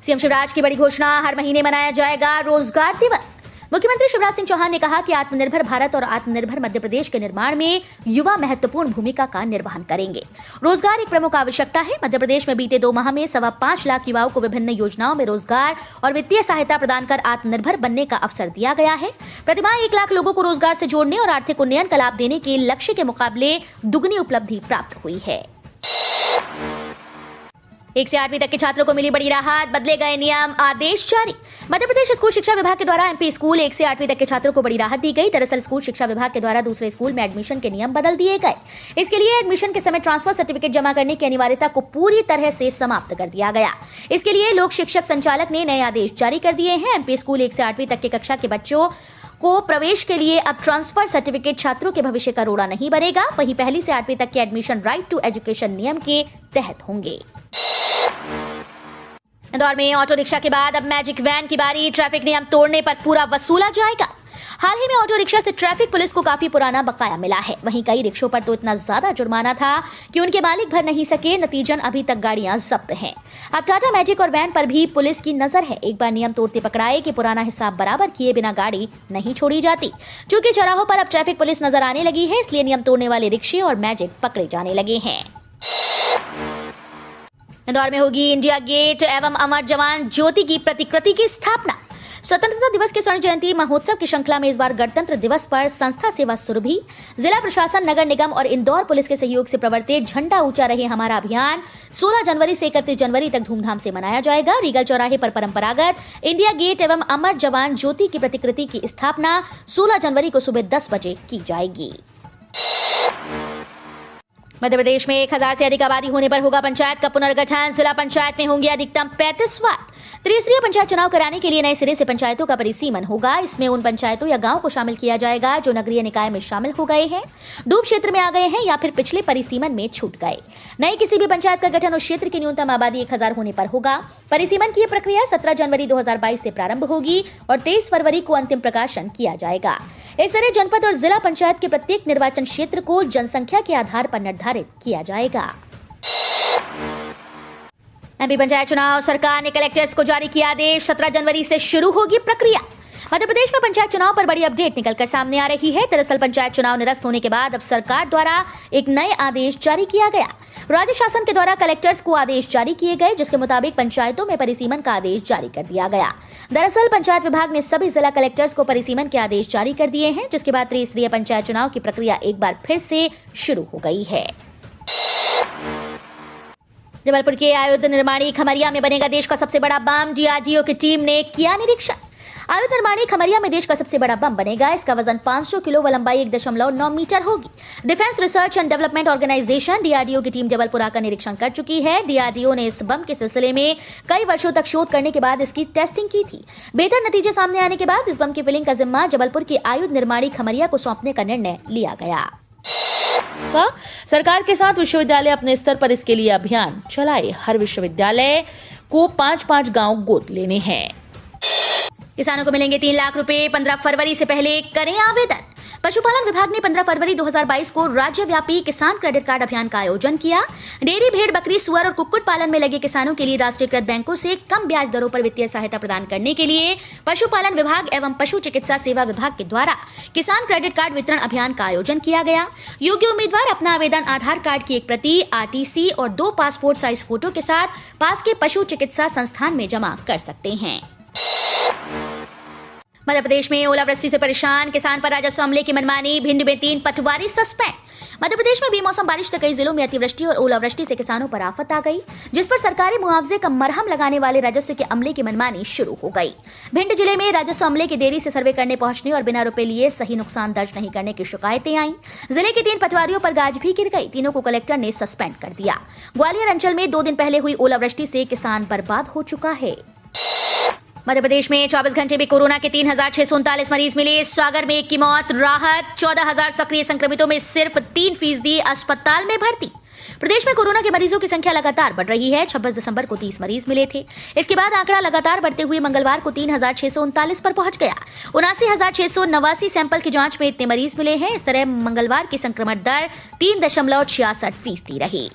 CM Shivraj की बड़ी घोषणा, हर महीने मनाया जाएगा रोजगार दिवस। मुख्यमंत्री शिवराज सिंह चौहान ने कहा कि आत्मनिर्भर भारत और आत्मनिर्भर मध्य प्रदेश के निर्माण में युवा महत्वपूर्ण भूमिका का निर्वहन करेंगे। रोजगार एक प्रमुख आवश्यकता है। मध्य प्रदेश में बीते 2 माह में 5.25 लाख युवाओं को विभिन्न योजनाओं में रोजगार और वित्तीय सहायता प्रदान कर आत्मनिर्भर बनने का अवसर दिया गया है। प्रतिमाह 1 लाख लोगों को रोजगार से जोड़ने और आर्थिक उन्नयन का लाभ देने के लक्ष्य के मुकाबले दुगनी उपलब्धि प्राप्त हुई है। 1 से 8वीं तक के छात्रों को मिली बड़ी राहत, बदले गए नियम, आदेश जारी। मध्य प्रदेश स्कूल शिक्षा विभाग के द्वारा एमपी स्कूल 1 से 8वीं तक के छात्रों को बड़ी राहत दी गई। दरअसल स्कूल शिक्षा विभाग के द्वारा दूसरे स्कूल में एडमिशन के नियम बदल दिए गए। इसके लिए एडमिशन के समय ट्रांसफर सर्टिफिकेट जमा करने की अनिवार्यता को पूरी तरह से समाप्त कर दिया गया। इसके लिए लोक शिक्षक संचालक ने नए आदेश जारी कर दिए हैं। एमपी स्कूल 1 से 8वीं तक की कक्षा के बच्चों को प्रवेश के लिए अब ट्रांसफर सर्टिफिकेट छात्रों के भविष्य का रोड़ा नहीं बनेगा। वहीं 1 से 8वीं तक के एडमिशन राइट टू एजुकेशन नियम के तहत होंगे। इंदौर में ऑटो रिक्शा के बाद अब मैजिक वैन की बारी। ट्रैफिक नियम तोड़ने पर पूरा वसूला जाएगा। हाल ही में ऑटो रिक्शा से ट्रैफिक पुलिस को काफी पुराना बकाया मिला है। वहीं कई रिक्शों पर तो इतना ज्यादा जुर्माना था कि उनके मालिक भर नहीं सके। नतीजन अभी तक गाड़ियां जब्त हैं। अब टाटा मैजिक और वैन पर भी पुलिस की नजर है। एक बार नियम तोड़ते पकड़ाए कि पुराना हिसाब बराबर किए बिना गाड़ी नहीं छोड़ी जाती। क्योंकि चौराहों पर अब ट्रैफिक पुलिस नजर आने लगी है, इसलिए नियम तोड़ने वाले रिक्शे और मैजिक पकड़े जाने लगे हैं। इंदौर में होगी इंडिया गेट एवं अमर जवान ज्योति की प्रतिकृति की स्थापना। स्वतंत्रता दिवस के स्वर्ण जयंती महोत्सव की श्रृंखला में इस बार गणतंत्र दिवस पर संस्था सेवा सुरभि, जिला प्रशासन, नगर निगम और इंदौर पुलिस के सहयोग से प्रवर्तित झंडा ऊंचा रहे हमारा अभियान 16 जनवरी से 31 जनवरी तक धूमधाम से मनाया जाएगा। रीगल चौराहे पर परंपरागत इंडिया गेट एवं अमर जवान ज्योति की प्रतिकृति की स्थापना 16 जनवरी को सुबह 10 बजे की जाएगी। मध्य प्रदेश में 1000 से अधिक आबादी होने पर होगा पंचायत का पुनर्गठन। जिला पंचायत में होंगे अधिकतम 35 वार्ड। त्रिस्तरीय पंचायत चुनाव कराने के लिए नए सिरे से पंचायतों का परिसीमन होगा। इसमें उन पंचायतों या गांव को शामिल किया जाएगा जो नगरीय निकाय में शामिल हो गए हैं, डूब क्षेत्र में आ गए हैं या फिर पिछले परिसीमन में छूट गए। नई किसी भी पंचायत का गठन उस क्षेत्र की न्यूनतम आबादी 1000 होने पर होगा। परिसीमन की प्रक्रिया 17 जनवरी 2022 से प्रारंभ होगी और 23 फरवरी को अंतिम प्रकाशन किया जाएगा। इस तरह जनपद और जिला पंचायत के प्रत्येक निर्वाचन क्षेत्र को जनसंख्या के आधार पर निर्धारित किया जाएगा। एमपी पंचायत चुनाव, सरकार ने कलेक्टर्स को जारी किया आदेश। 17 जनवरी से शुरू होगी प्रक्रिया। मध्य प्रदेश में पंचायत चुनाव पर बड़ी अपडेट निकलकर सामने आ रही है। दरअसल पंचायत चुनाव निरस्त होने के बाद अब सरकार द्वारा एक नए आदेश जारी किया गया। राज्य शासन के द्वारा कलेक्टर्स को आदेश जारी किए गए, जिसके मुताबिक पंचायतों में परिसीमन का आदेश जारी कर दिया गया। दरअसल पंचायत विभाग ने सभी जिला कलेक्टर्स को परिसीमन के आदेश जारी कर दिए हैं, जिसके बाद त्रिस्तरीय पंचायत चुनाव की प्रक्रिया एक बार फिर से शुरू हो गई है। जबलपुर के आयुध निर्माणी खमरिया में बनेगा देश का सबसे बड़ा बम। डीआरडीओ की टीम ने किया निरीक्षण। आयुध निर्माणी खमरिया में देश का सबसे बड़ा बम बनेगा। इसका वजन 500 किलो व लंबाई 1.9 मीटर होगी। Defence research and development organisation DRDO की टीम जबलपुर आकर निरीक्षण कर चुकी है। डीआरडीओ ने इस बम के सिलसिले में कई वर्षों तक शोध करने के बाद इसकी टेस्टिंग की थी। बेहतर नतीजे सामने आने के बाद इस बम की फिलिंग का जिम्मा जबलपुर की आयुध निर्माणी खमरिया को सौंपने का निर्णय लिया गया। सरकार के साथ विश्वविद्यालय अपने स्तर पर इसके लिए अभियान चलाए। हर विश्वविद्यालय को 5-5 गांव गोद लेने हैं। किसानों को मिलेंगे 3 लाख रुपए। 15 फरवरी से पहले करें आवेदन। पशुपालन विभाग ने 15 फरवरी 2022 को राज्यव्यापी किसान क्रेडिट कार्ड अभियान का आयोजन किया। डेयरी, भेड़, बकरी, सुअर और कुक्कुट पालन में लगे किसानों के लिए राष्ट्रीयकृत बैंकों से कम ब्याज दरों पर वित्तीय सहायता प्रदान करने के लिए पशुपालन विभाग एवं पशु चिकित्सा सेवा विभाग के द्वारा किसान क्रेडिट कार्ड वितरण अभियान का आयोजन किया गया। योग्य उम्मीदवार अपना आवेदन आधार कार्ड की एक प्रति, आरटीसी और 2 पासपोर्ट साइज फोटो के साथ पास के पशु चिकित्सा संस्थान में जमा कर सकते हैं। मध्य प्रदेश में ओलावृष्टि से परेशान किसान पर राजस्व अमले की मनमानी। भिंड में 3 पटवारी सस्पेंड। मध्य प्रदेश में बेमौसम बारिश से कई जिलों में अतिवृष्टि और ओलावृष्टि से किसानों पर आफत आ गई, जिस पर सरकारी मुआवजे का मरहम लगाने वाले राजस्व के अमले की मनमानी शुरू हो गई। भिंड जिले में राजस्व अमले के देरी से सर्वे करने पहुंचने और बिना रुपए लिए सही नुकसान दर्ज नहीं करने की शिकायतें आईं। जिले के 3 पटवारियों पर गाज भी गिर गई। तीनों को कलेक्टर ने सस्पेंड कर दिया। ग्वालियर अंचल में 2 दिन पहले हुई ओलावृष्टि से किसान बर्बाद हो चुका है। मध्य प्रदेश में 24 घंटे में कोरोना के 3639 मरीज मिले। सागर में 1 की मौत। राहत। 14,000 सक्रिय संक्रमितों में सिर्फ 3% अस्पताल में भर्ती। प्रदेश में कोरोना के मरीजों की संख्या लगातार बढ़ रही है। 26 दिसंबर को 30 मरीज मिले थे। इसके बाद आंकड़ा लगातार बढ़ते हुए मंगलवार को 3639 पर पहुंच गया। 79,689 सैंपल की जांच में इतने मरीज मिले हैं। इस तरह मंगलवार की संक्रमण दर 3.66% रही।